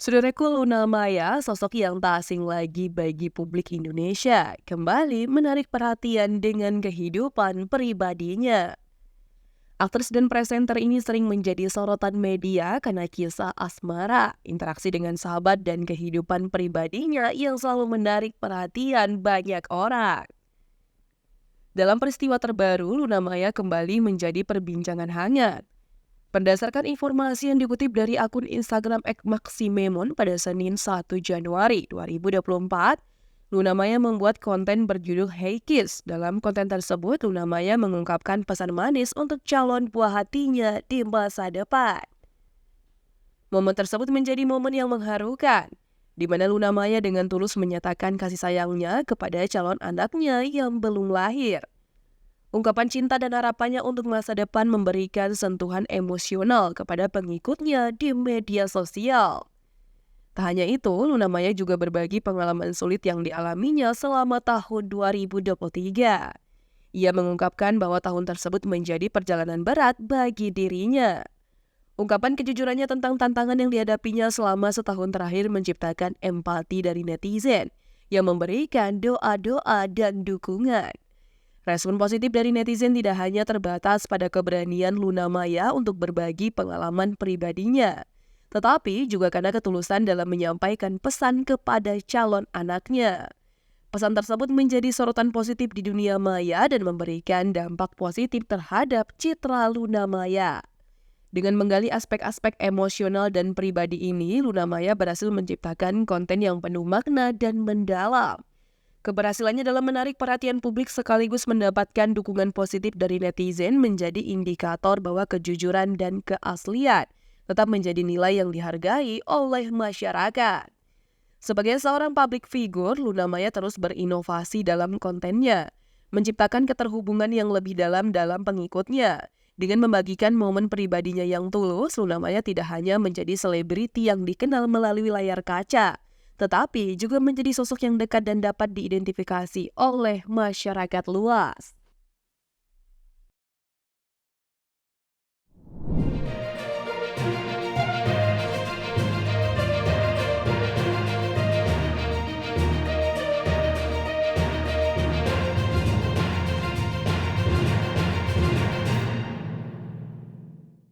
Saudaraku, Luna Maya, sosok yang tak asing lagi bagi publik Indonesia, kembali menarik perhatian dengan kehidupan pribadinya. Aktris dan presenter ini sering menjadi sorotan media karena kisah asmara, interaksi dengan sahabat, dan kehidupan pribadinya yang selalu menarik perhatian banyak orang. Dalam peristiwa terbaru, Luna Maya kembali menjadi perbincangan hangat. Berdasarkan informasi yang dikutip dari akun Instagram @maximemon pada Senin 1 Januari 2024, Luna Maya membuat konten berjudul Hey Kiss. Dalam konten tersebut, Luna Maya mengungkapkan pesan manis untuk calon buah hatinya di masa depan. Momen tersebut menjadi momen yang mengharukan, di mana Luna Maya dengan tulus menyatakan kasih sayangnya kepada calon anaknya yang belum lahir. Ungkapan cinta dan harapannya untuk masa depan memberikan sentuhan emosional kepada pengikutnya di media sosial. Tak hanya itu, Luna Maya juga berbagi pengalaman sulit yang dialaminya selama tahun 2023. Ia mengungkapkan bahwa tahun tersebut menjadi perjalanan berat bagi dirinya. Ungkapan kejujurannya tentang tantangan yang dihadapinya selama setahun terakhir menciptakan empati dari netizen yang memberikan doa-doa dan dukungan. Respon positif dari netizen tidak hanya terbatas pada keberanian Luna Maya untuk berbagi pengalaman pribadinya, tetapi juga karena ketulusan dalam menyampaikan pesan kepada calon anaknya. Pesan tersebut menjadi sorotan positif di dunia maya dan memberikan dampak positif terhadap citra Luna Maya. Dengan menggali aspek-aspek emosional dan pribadi ini, Luna Maya berhasil menciptakan konten yang penuh makna dan mendalam. Keberhasilannya dalam menarik perhatian publik sekaligus mendapatkan dukungan positif dari netizen menjadi indikator bahwa kejujuran dan keaslian tetap menjadi nilai yang dihargai oleh masyarakat. Sebagai seorang public figure, Luna Maya terus berinovasi dalam kontennya, menciptakan keterhubungan yang lebih dalam pengikutnya. Dengan membagikan momen pribadinya yang tulus, Luna Maya tidak hanya menjadi selebriti yang dikenal melalui layar kaca, tetapi juga menjadi sosok yang dekat dan dapat diidentifikasi oleh masyarakat luas.